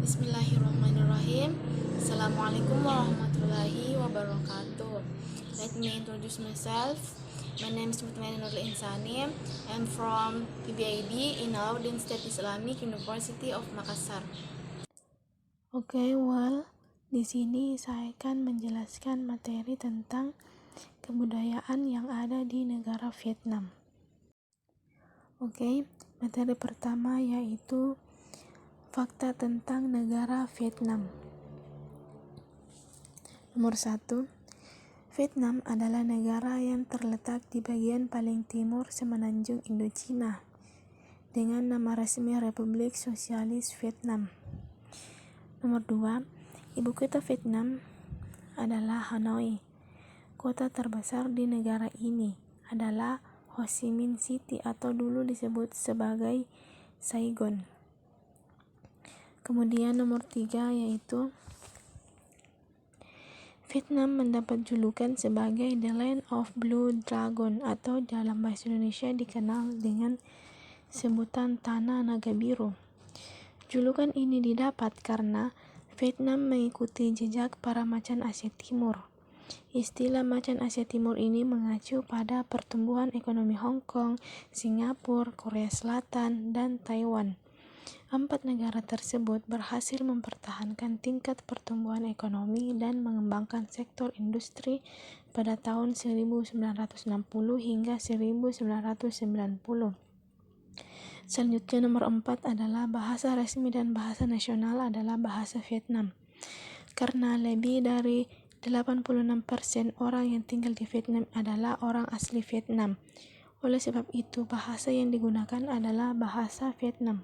Bismillahirrahmanirrahim. Assalamualaikum warahmatullahi wabarakatuh. Let me introduce myself. My name is Mutmainah Nurul Insani. I'm from PBID in Alauddin State Islamic University of Makassar. Di sini saya akan menjelaskan materi tentang kebudayaan yang ada di negara Vietnam. Materi pertama yaitu fakta tentang negara Vietnam. Nomor 1, Vietnam adalah negara yang terletak di bagian paling timur semenanjung Indochina dengan nama resmi Republik Sosialis Vietnam. Nomor 2, ibu kota Vietnam adalah Hanoi. Kota terbesar di negara ini adalah Ho Chi Minh City atau dulu disebut sebagai Saigon. Kemudian nomor 3 yaitu Vietnam mendapat julukan sebagai The Land of Blue Dragon atau dalam bahasa Indonesia dikenal dengan sebutan Tanah Naga Biru. Julukan ini didapat karena Vietnam mengikuti jejak para macan Asia Timur. Istilah macan Asia Timur ini mengacu pada pertumbuhan ekonomi Hong Kong, Singapura, Korea Selatan, dan Taiwan. 4 negara tersebut berhasil mempertahankan tingkat pertumbuhan ekonomi dan mengembangkan sektor industri pada tahun 1960 hingga 1990. Selanjutnya nomor 4 adalah bahasa resmi dan bahasa nasional adalah bahasa Vietnam. Karena lebih dari 86% orang yang tinggal di Vietnam adalah orang asli Vietnam. Oleh sebab itu, bahasa yang digunakan adalah bahasa Vietnam.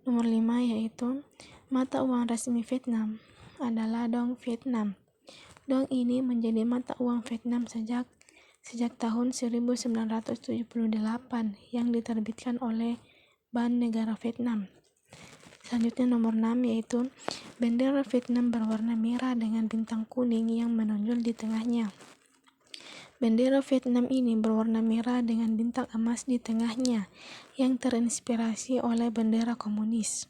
Nomor 5 yaitu mata uang resmi Vietnam adalah Dong Vietnam. Dong ini menjadi mata uang Vietnam sejak tahun 1978 yang diterbitkan oleh Ban Negara Vietnam. Selanjutnya nomor 6 yaitu bendera Vietnam berwarna merah dengan bintang kuning yang menonjol di tengahnya. Bendera Vietnam ini berwarna merah dengan bintang emas di tengahnya yang terinspirasi oleh bendera komunis.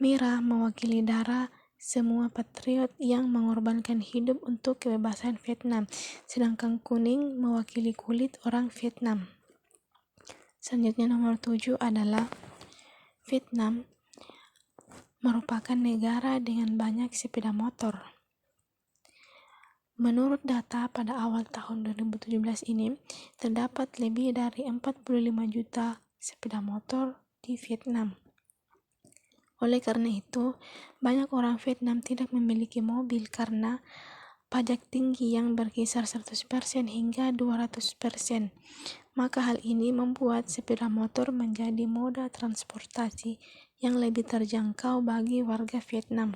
Merah mewakili darah semua patriot yang mengorbankan hidup untuk kebebasan Vietnam, sedangkan kuning mewakili kulit orang Vietnam. Selanjutnya nomor 7 adalah Vietnam merupakan negara dengan banyak sepeda motor. Menurut data pada awal tahun 2017 ini, terdapat lebih dari 45 juta sepeda motor di Vietnam. Oleh karena itu, banyak orang Vietnam tidak memiliki mobil karena pajak tinggi yang berkisar 100% hingga 200%. Maka hal ini membuat sepeda motor menjadi moda transportasi yang lebih terjangkau bagi warga Vietnam.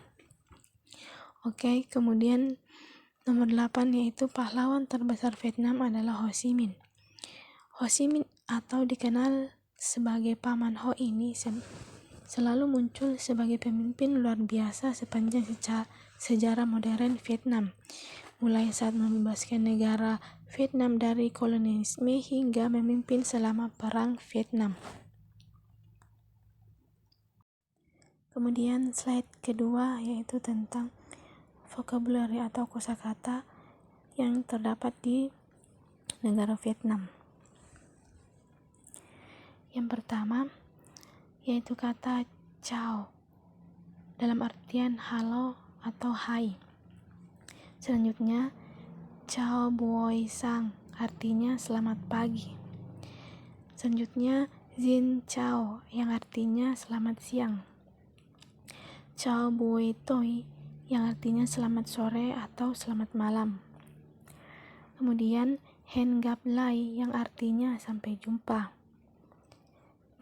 Kemudian nomor 8 yaitu pahlawan terbesar Vietnam adalah Ho Chi Minh. Ho Chi Minh atau dikenal sebagai Paman Ho ini selalu muncul sebagai pemimpin luar biasa sepanjang sejarah modern Vietnam, mulai saat membebaskan negara Vietnam dari kolonialisme hingga memimpin selama Perang Vietnam. Kemudian slide kedua yaitu tentang vocabulary atau kosakata yang terdapat di negara Vietnam. Yang pertama yaitu kata ciao dalam artian halo atau hai. Selanjutnya ciao buoi sang artinya selamat pagi. Selanjutnya xin chào yang artinya selamat siang. Chào buổi tối yang artinya selamat sore atau selamat malam. Kemudian hẹn gặp lại yang artinya sampai jumpa.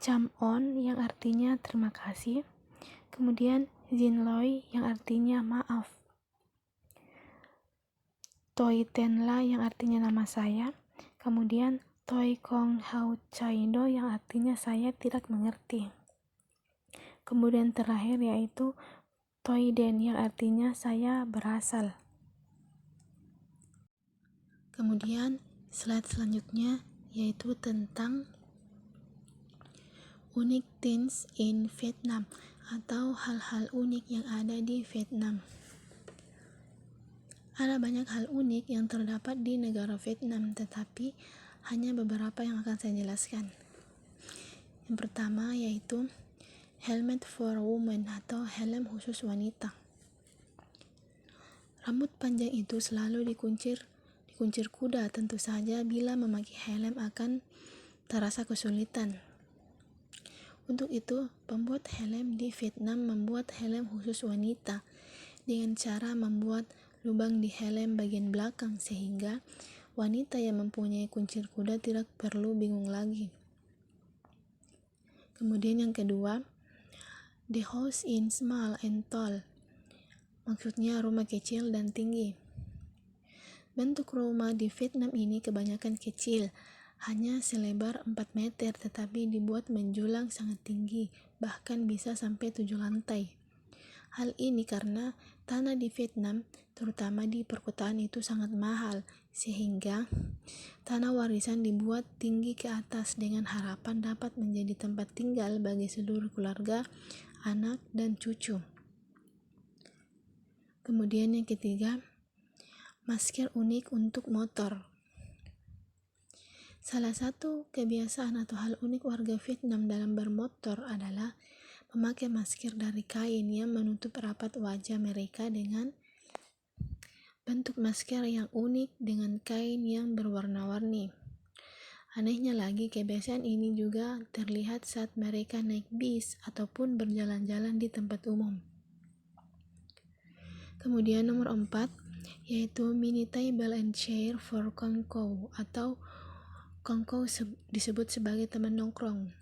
Cham on yang artinya terima kasih. Kemudian xin lỗi yang artinya maaf. Tôi tên là yang artinya nama saya. Kemudian tôi không hiểu chai do yang artinya saya tidak mengerti. Kemudian terakhir yaitu Tôi đến yang artinya saya berasal. Kemudian slide selanjutnya yaitu tentang unique things in Vietnam atau hal-hal unik yang ada di Vietnam. Ada banyak hal unik yang terdapat di negara Vietnam, tetapi hanya beberapa yang akan saya jelaskan. Yang pertama yaitu helmet for women atau helm khusus wanita. Rambut panjang itu selalu dikuncir kuda. Tentu saja bila memakai helm akan terasa kesulitan. Untuk itu, pembuat helm di Vietnam membuat helm khusus wanita dengan cara membuat lubang di helm bagian belakang sehingga wanita yang mempunyai kuncir kuda tidak perlu bingung lagi. Kemudian yang kedua, the house in small and tall. Maksudnya rumah kecil dan tinggi. Bentuk rumah di Vietnam ini kebanyakan kecil, hanya selebar 4 meter tetapi dibuat menjulang sangat tinggi, bahkan bisa sampai 7 lantai. Hal ini karena tanah di Vietnam, terutama di perkotaan itu sangat mahal, sehingga tanah warisan dibuat tinggi ke atas dengan harapan dapat menjadi tempat tinggal bagi seluruh keluarga, anak, dan cucu. Kemudian yang ketiga, masker unik untuk motor. Salah satu kebiasaan atau hal unik warga Vietnam dalam bermotor adalah memakai masker dari kain yang menutup rapat wajah mereka dengan bentuk masker yang unik dengan kain yang berwarna-warni. Anehnya lagi, kebiasaan ini juga terlihat saat mereka naik bis ataupun berjalan-jalan di tempat umum. Kemudian nomor 4, yaitu mini table and chair for kongkow atau kongkow disebut sebagai teman nongkrong.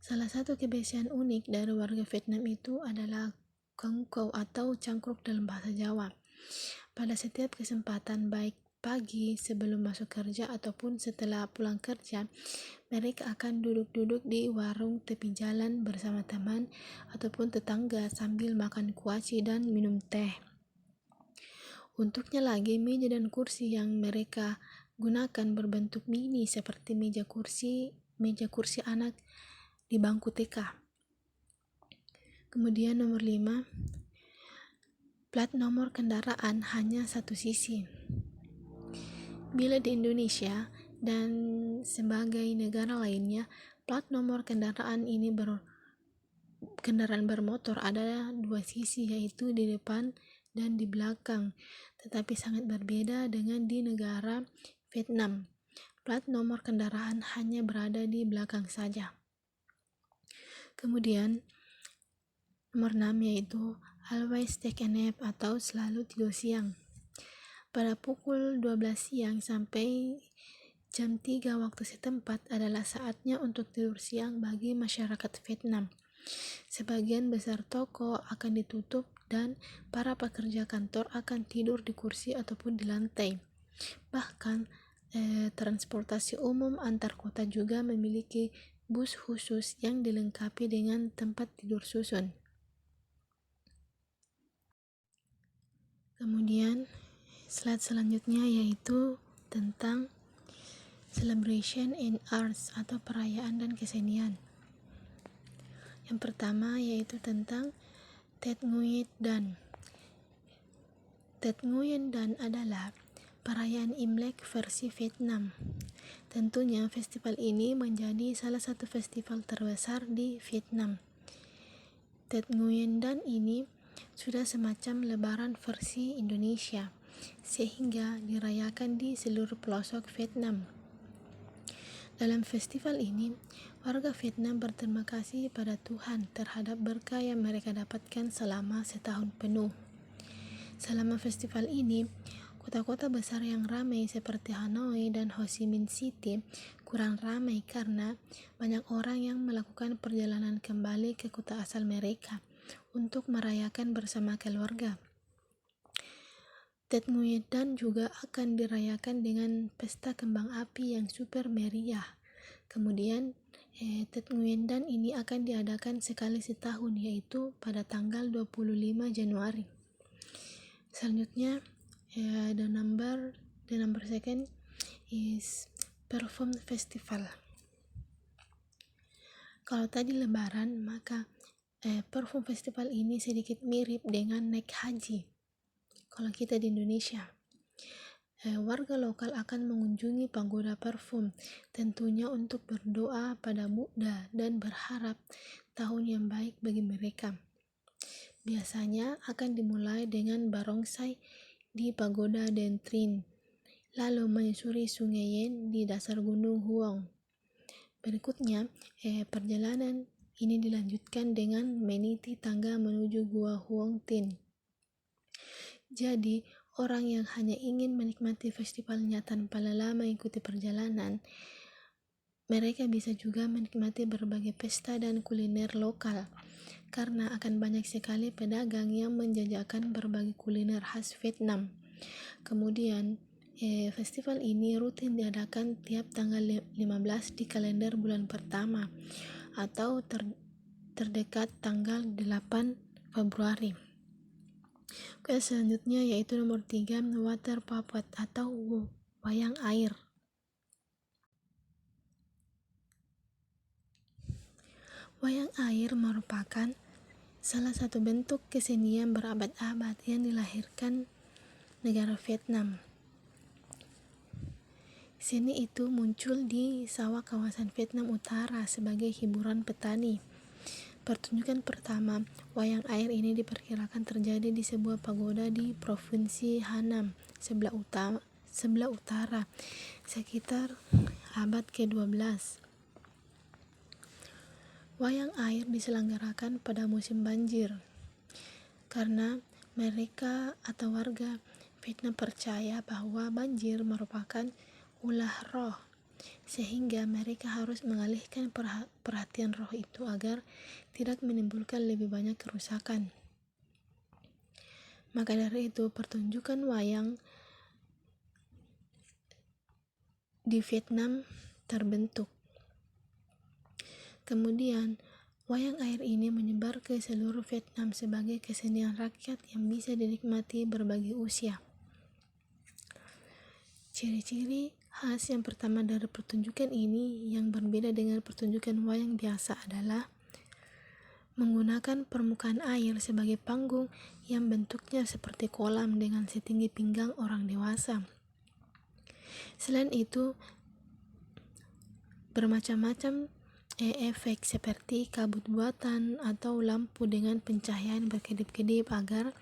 Salah satu kebiasaan unik dari warga Vietnam itu adalah kongkow atau cangkruk dalam bahasa Jawa. Pada setiap kesempatan baik pagi sebelum masuk kerja ataupun setelah pulang kerja, mereka akan duduk-duduk di warung tepi jalan bersama teman ataupun tetangga sambil makan kuaci dan minum teh. Untuknya lagi, meja dan kursi yang mereka gunakan berbentuk mini seperti meja kursi anak di bangku TK. Kemudian nomor 5, plat nomor kendaraan hanya satu sisi. Bila di Indonesia dan sebagai negara lainnya, plat nomor kendaraan bermotor ada 2 sisi, yaitu di depan dan di belakang, tetapi sangat berbeda dengan di negara Vietnam. Plat nomor kendaraan hanya berada di belakang saja. Kemudian nomor 6 yaitu always take a nap atau selalu tidur siang. Pada pukul 12 siang sampai jam 3 waktu setempat adalah saatnya untuk tidur siang bagi masyarakat Vietnam. Sebagian besar toko akan ditutup dan para pekerja kantor akan tidur di kursi ataupun di lantai. Bahkan transportasi umum antar kota juga memiliki bus khusus yang dilengkapi dengan tempat tidur susun. Kemudian slide selanjutnya yaitu tentang celebration and arts atau perayaan dan kesenian. Yang pertama yaitu tentang Tết Nguyên Đán. Tết Nguyên Đán adalah perayaan Imlek versi Vietnam. Tentunya festival ini menjadi salah satu festival terbesar di Vietnam. Tết Nguyên Đán ini sudah semacam lebaran versi Indonesia, sehingga dirayakan di seluruh pelosok Vietnam. Dalam festival ini, warga Vietnam berterima kasih pada Tuhan terhadap berkah yang mereka dapatkan selama setahun penuh. Selama festival ini, kota-kota besar yang ramai seperti Hanoi dan Ho Chi Minh City kurang ramai karena banyak orang yang melakukan perjalanan kembali ke kota asal mereka untuk merayakan bersama keluarga. Tết Nguyên Đán juga akan dirayakan dengan pesta kembang api yang super meriah. Kemudian Tết Nguyên Đán ini akan diadakan sekali setahun, yaitu pada tanggal 25 Januari. Selanjutnya the number second is Perform Festival. Kalau tadi lebaran, maka parfum festival ini sedikit mirip dengan naik haji. Kalau kita di Indonesia, warga lokal akan mengunjungi pagoda parfum, tentunya untuk berdoa pada Buddha dan berharap tahun yang baik bagi mereka. Biasanya akan dimulai dengan barongsai di pagoda Dentrin, lalu menyusuri sungai Yen di dasar gunung Huang. Berikutnya, perjalanan ini dilanjutkan dengan meniti tangga menuju Gua Huang Tin. Jadi, orang yang hanya ingin menikmati festivalnya tanpa lelah mengikuti perjalanan, mereka bisa juga menikmati berbagai pesta dan kuliner lokal, karena akan banyak sekali pedagang yang menjajakan berbagai kuliner khas Vietnam. Kemudian, festival ini rutin diadakan tiap tanggal 15 di kalender bulan pertama atau terdekat tanggal 8 Februari. Oke, selanjutnya yaitu nomor 3, water puppet atau wayang air. Wayang air merupakan salah satu bentuk kesenian berabad-abad yang dilahirkan negara Vietnam. Seni itu muncul di sawah kawasan Vietnam Utara sebagai hiburan petani. Pertunjukan pertama wayang air ini diperkirakan terjadi di sebuah pagoda di Provinsi Hanam sebelah utara sekitar abad ke-12. Wayang air diselenggarakan pada musim banjir karena mereka atau warga Vietnam percaya bahwa banjir merupakan ulah roh, sehingga mereka harus mengalihkan perhatian roh itu agar tidak menimbulkan lebih banyak kerusakan. Maka dari itu, pertunjukan wayang di Vietnam terbentuk. Kemudian, wayang air ini menyebar ke seluruh Vietnam sebagai kesenian rakyat yang bisa dinikmati berbagai usia. Ciri-ciri khas yang pertama dari pertunjukan ini yang berbeda dengan pertunjukan wayang biasa adalah menggunakan permukaan air sebagai panggung yang bentuknya seperti kolam dengan setinggi pinggang orang dewasa. Selain itu, bermacam-macam efek seperti kabut buatan atau lampu dengan pencahayaan berkedip-kedip agar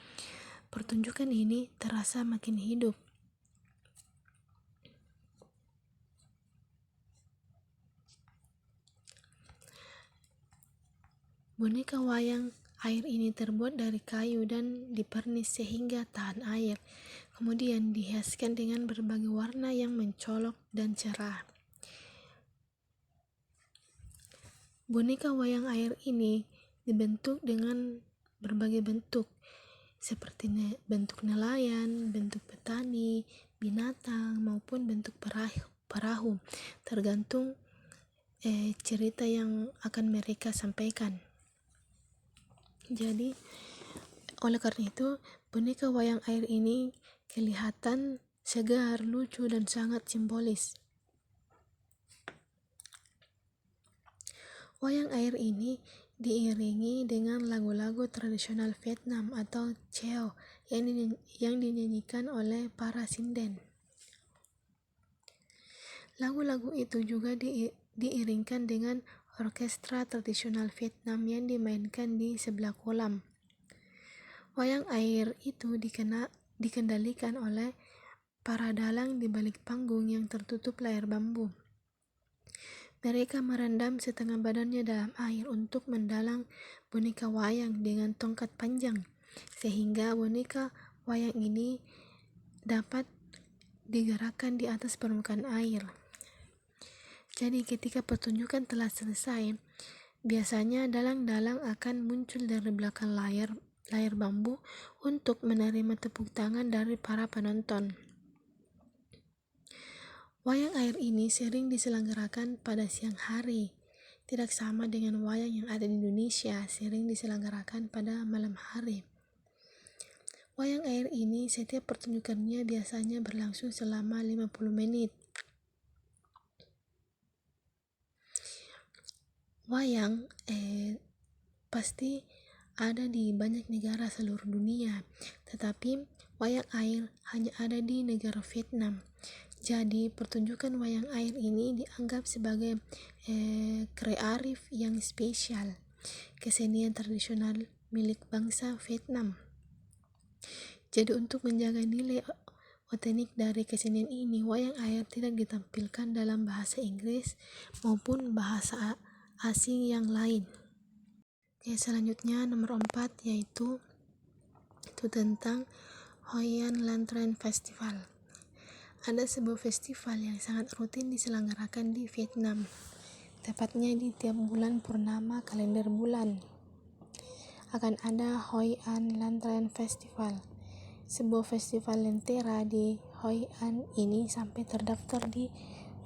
pertunjukan ini terasa makin hidup. Boneka wayang air ini terbuat dari kayu dan dipernis sehingga tahan air. Kemudian dihiaskan dengan berbagai warna yang mencolok dan cerah. Boneka wayang air ini dibentuk dengan berbagai bentuk, seperti bentuk nelayan, bentuk petani, binatang, maupun bentuk perahu, tergantung cerita yang akan mereka sampaikan. Jadi, oleh karena itu, boneka wayang air ini kelihatan segar, lucu, dan sangat simbolis. Wayang air ini diiringi dengan lagu-lagu tradisional Vietnam atau Cheo yang dinyanyikan oleh para sinden. Lagu-lagu itu juga diiringkan dengan orkestra tradisional Vietnam yang dimainkan di sebelah kolam. Wayang air itu dikendalikan oleh para dalang di balik panggung yang tertutup layar bambu. Mereka merendam setengah badannya dalam air untuk mendalang boneka wayang dengan tongkat panjang, sehingga boneka wayang ini dapat digerakkan di atas permukaan air. Jadi ketika pertunjukan telah selesai, biasanya dalang-dalang akan muncul dari belakang layar bambu untuk menerima tepuk tangan dari para penonton. Wayang air ini sering diselenggarakan pada siang hari, tidak sama dengan wayang yang ada di Indonesia, sering diselenggarakan pada malam hari. Wayang air ini setiap pertunjukannya biasanya berlangsung selama 50 menit. Wayang pasti ada di banyak negara seluruh dunia, tetapi wayang air hanya ada di negara Vietnam. Jadi pertunjukan wayang air ini dianggap sebagai kreatif yang spesial, kesenian tradisional milik bangsa Vietnam. Jadi untuk menjaga nilai otentik dari kesenian ini, wayang air tidak ditampilkan dalam bahasa Inggris maupun bahasa asing yang lain. Oke, selanjutnya nomor 4 yaitu itu tentang Hoi An Lantern Festival. Ada sebuah festival yang sangat rutin diselenggarakan di Vietnam, tepatnya di tiap bulan purnama kalender bulan. Akan ada Hoi An Lantern Festival, sebuah festival lentera di Hoi An ini sampai terdaftar di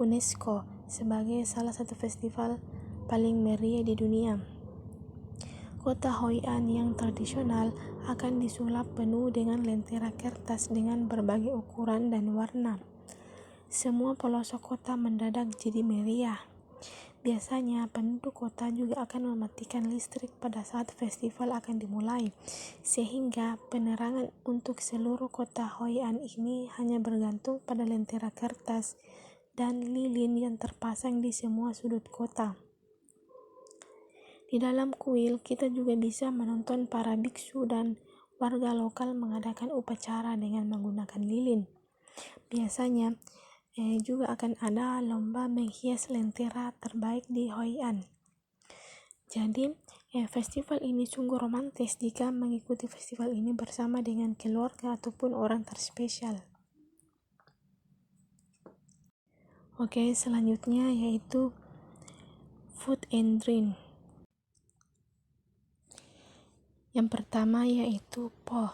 UNESCO sebagai salah satu festival paling meriah di dunia. Kota Hoi An yang tradisional akan disulap penuh dengan lentera kertas dengan berbagai ukuran dan warna. Semua pelosok kota mendadak jadi meriah. Biasanya penduduk kota juga akan mematikan listrik pada saat festival akan dimulai, sehingga penerangan untuk seluruh kota Hoi An ini hanya bergantung pada lentera kertas dan lilin yang terpasang di semua sudut kota. Di dalam kuil, kita juga bisa menonton para biksu dan warga lokal mengadakan upacara dengan menggunakan lilin. Biasanya juga akan ada lomba menghias lentera terbaik di Hoi An. Jadi, festival ini sungguh romantis jika mengikuti festival ini bersama dengan keluarga ataupun orang terspesial. Oke, selanjutnya yaitu food and drink. Yang pertama yaitu pho.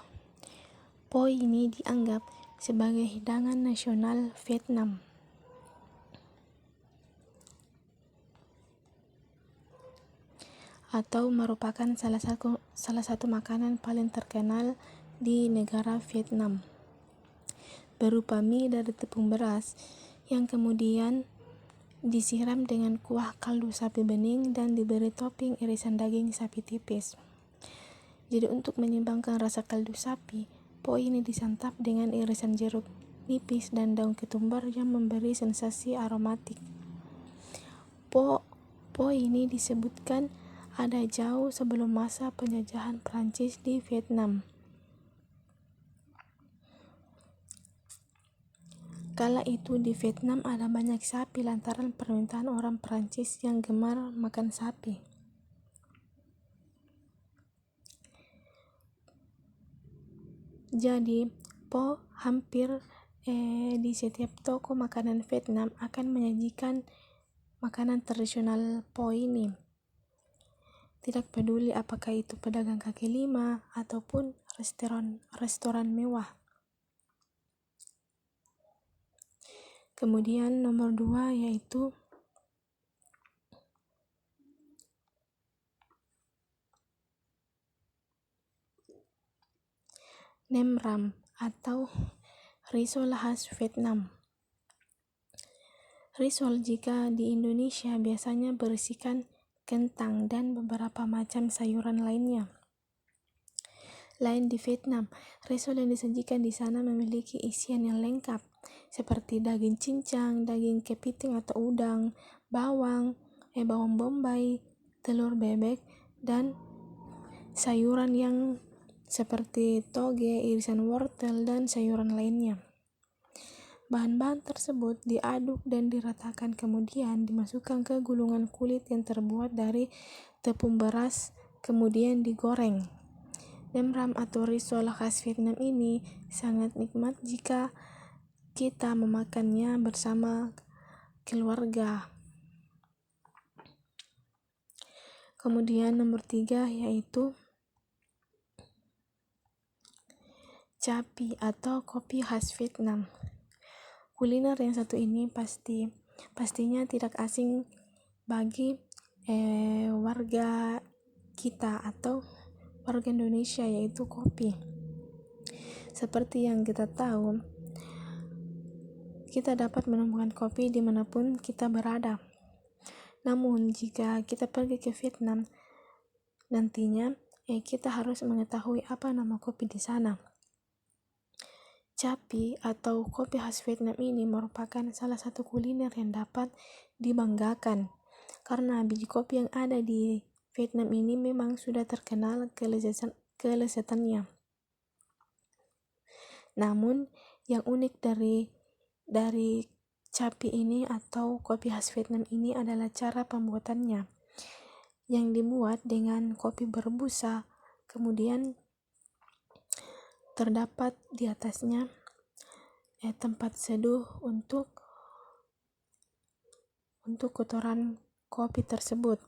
Pho ini dianggap sebagai hidangan nasional Vietnam. Atau merupakan salah satu makanan paling terkenal di negara Vietnam. Berupa mie dari tepung beras yang kemudian disiram dengan kuah kaldu sapi bening dan diberi topping irisan daging sapi tipis. Jadi untuk menyimbangkan rasa kaldu sapi, pho ini disantap dengan irisan jeruk nipis dan daun ketumbar yang memberi sensasi aromatik. Pho ini disebutkan ada jauh sebelum masa penjajahan Prancis di Vietnam. Kala itu di Vietnam ada banyak sapi lantaran permintaan orang Prancis yang gemar makan sapi. Jadi, pho hampir di setiap toko makanan Vietnam akan menyajikan makanan tradisional pho ini. Tidak peduli apakah itu pedagang kaki lima ataupun restoran mewah. Kemudian nomor 2 yaitu nem ram atau risol khas Vietnam. Risol jika di Indonesia biasanya berisikan kentang dan beberapa macam sayuran lainnya. Lain di Vietnam, risol yang disajikan di sana memiliki isian yang lengkap seperti daging cincang, daging kepiting atau udang, bawang bombay, telur bebek, dan sayuran yang seperti toge, irisan wortel, dan sayuran lainnya. Bahan-bahan tersebut diaduk dan diratakan kemudian dimasukkan ke gulungan kulit yang terbuat dari tepung beras kemudian digoreng. Nem ram atau risol khas Vietnam ini sangat nikmat jika kita memakannya bersama keluarga. Kemudian nomor 3 yaitu Chapi atau kopi khas Vietnam. Kuliner yang satu ini pastinya tidak asing bagi warga kita atau warga Indonesia, yaitu kopi. Seperti yang kita tahu, kita dapat menemukan kopi dimanapun kita berada. Namun jika kita pergi ke Vietnam nantinya, kita harus mengetahui apa nama kopi di sana. Capi atau kopi khas Vietnam ini merupakan salah satu kuliner yang dapat dibanggakan karena biji kopi yang ada di Vietnam ini memang sudah terkenal kelezatannya. Namun yang unik dari capi ini atau kopi khas Vietnam ini adalah cara pembuatannya yang dibuat dengan kopi berbusa, kemudian terdapat di atasnya tempat seduh untuk kotoran kopi tersebut.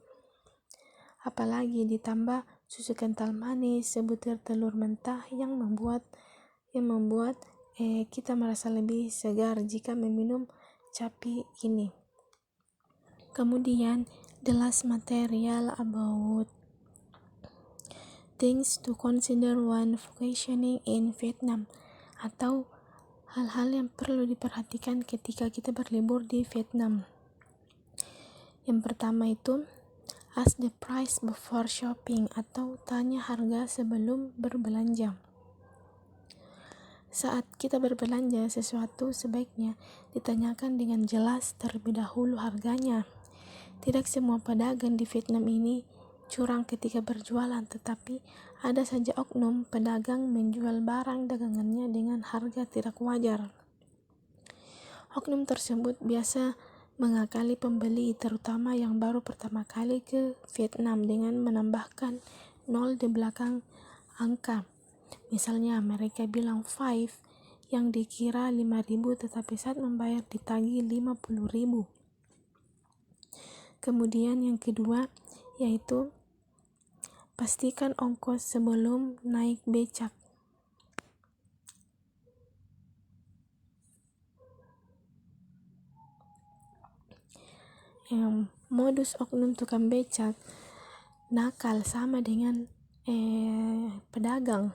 Apalagi ditambah susu kental manis, sebutir telur mentah yang membuat kita merasa lebih segar jika meminum capi ini. Kemudian the last material about things to consider when vacationing in Vietnam atau hal-hal yang perlu diperhatikan ketika kita berlibur di Vietnam. Yang pertama itu ask the price before shopping atau tanya harga sebelum berbelanja. Saat kita berbelanja sesuatu sebaiknya ditanyakan dengan jelas terlebih dahulu harganya. Tidak semua pedagang di Vietnam ini curang ketika berjualan, tetapi ada saja oknum pedagang menjual barang dagangannya dengan harga tidak wajar. Oknum tersebut biasa mengakali pembeli, terutama yang baru pertama kali ke Vietnam, dengan menambahkan 0 di belakang angka. Misalnya mereka bilang 5 yang dikira 5.000 tetapi saat membayar ditagih 50.000. Kemudian yang kedua yaitu pastikan ongkos sebelum naik becak. Modus oknum tukang becak nakal sama dengan pedagang,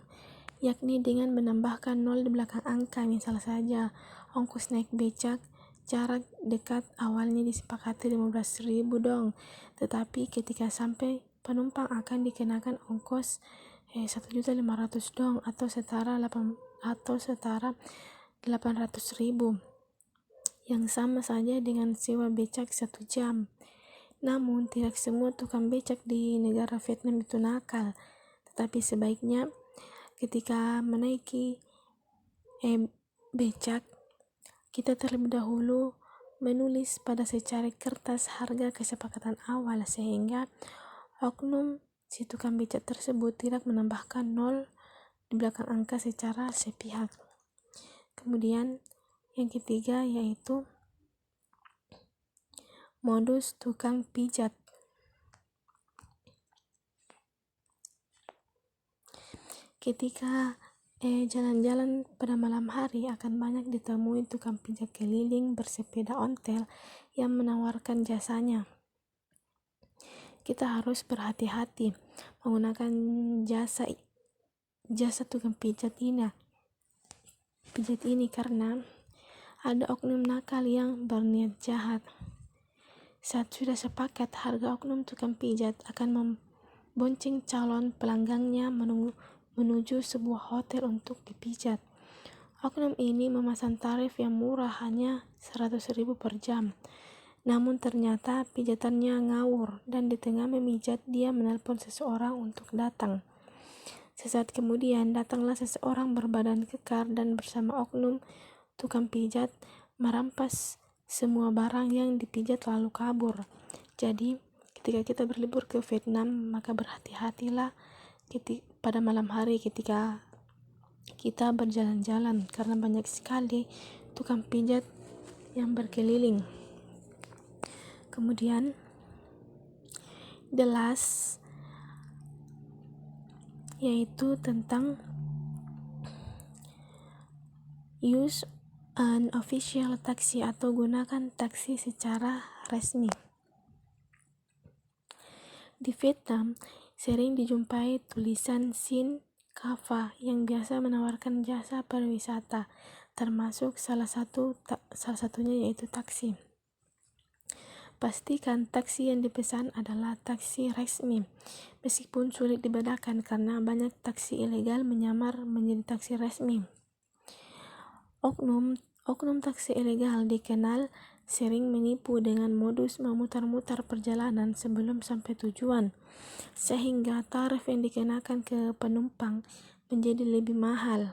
yakni dengan menambahkan 0 di belakang angka. Misal saja ongkos naik becak jarak dekat awalnya disepakati 15.000 dong, tetapi ketika sampai penumpang akan dikenakan ongkos 1.500.000 dong atau setara 800.000, yang sama saja dengan sewa becak 1 jam. Namun tidak semua tukang becak di negara Vietnam itu nakal, tetapi sebaiknya ketika menaiki becak kita terlebih dahulu menulis pada secari kertas harga kesepakatan awal sehingga oknum si tukang becak tersebut tidak menambahkan 0 di belakang angka secara sepihak. Kemudian yang ketiga yaitu modus tukang pijat. Ketika jalan-jalan pada malam hari akan banyak ditemui tukang pijat keliling bersepeda ontel yang menawarkan jasanya. Kita harus berhati-hati menggunakan jasa tukang pijat ini karena ada oknum nakal yang berniat jahat. Saat sudah sepakat harga, oknum tukang pijat akan membonceng calon pelanggannya menuju sebuah hotel untuk dipijat. Oknum ini memasang tarif yang murah, hanya 100.000 per jam. Namun ternyata pijatannya ngawur dan di tengah memijat dia menelpon seseorang untuk datang. Sesaat kemudian datanglah seseorang berbadan kekar dan bersama oknum tukang pijat merampas semua barang yang dipijat lalu kabur. Jadi ketika kita berlibur ke Vietnam maka berhati-hatilah pada malam hari ketika kita berjalan-jalan karena banyak sekali tukang pijat yang berkeliling. Kemudian the last yaitu tentang use an official taxi atau gunakan taksi secara resmi. Di Vietnam sering dijumpai tulisan Sin Kava yang biasa menawarkan jasa pariwisata, termasuk salah satunya yaitu taksi. Pastikan taksi yang dipesan adalah taksi resmi, meskipun sulit dibedakan karena banyak taksi ilegal menyamar menjadi taksi resmi. Oknum taksi ilegal dikenal sering menipu dengan modus memutar-mutar perjalanan sebelum sampai tujuan, sehingga tarif yang dikenakan ke penumpang menjadi lebih mahal.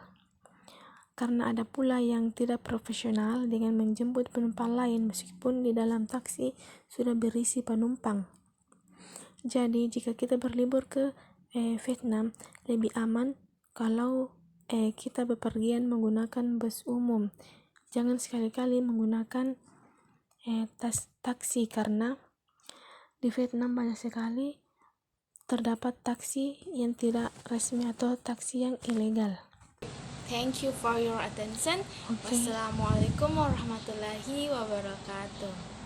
Karena ada pula yang tidak profesional dengan menjemput penumpang lain meskipun di dalam taksi sudah berisi penumpang. Jadi jika kita berlibur ke Vietnam, lebih aman kalau kita bepergian menggunakan bus umum. Jangan sekali-kali menggunakan taksi, karena di Vietnam banyak sekali terdapat taksi yang tidak resmi atau taksi yang ilegal. Thank you for your attention. Okay. Wassalamualaikum warahmatullahi wabarakatuh.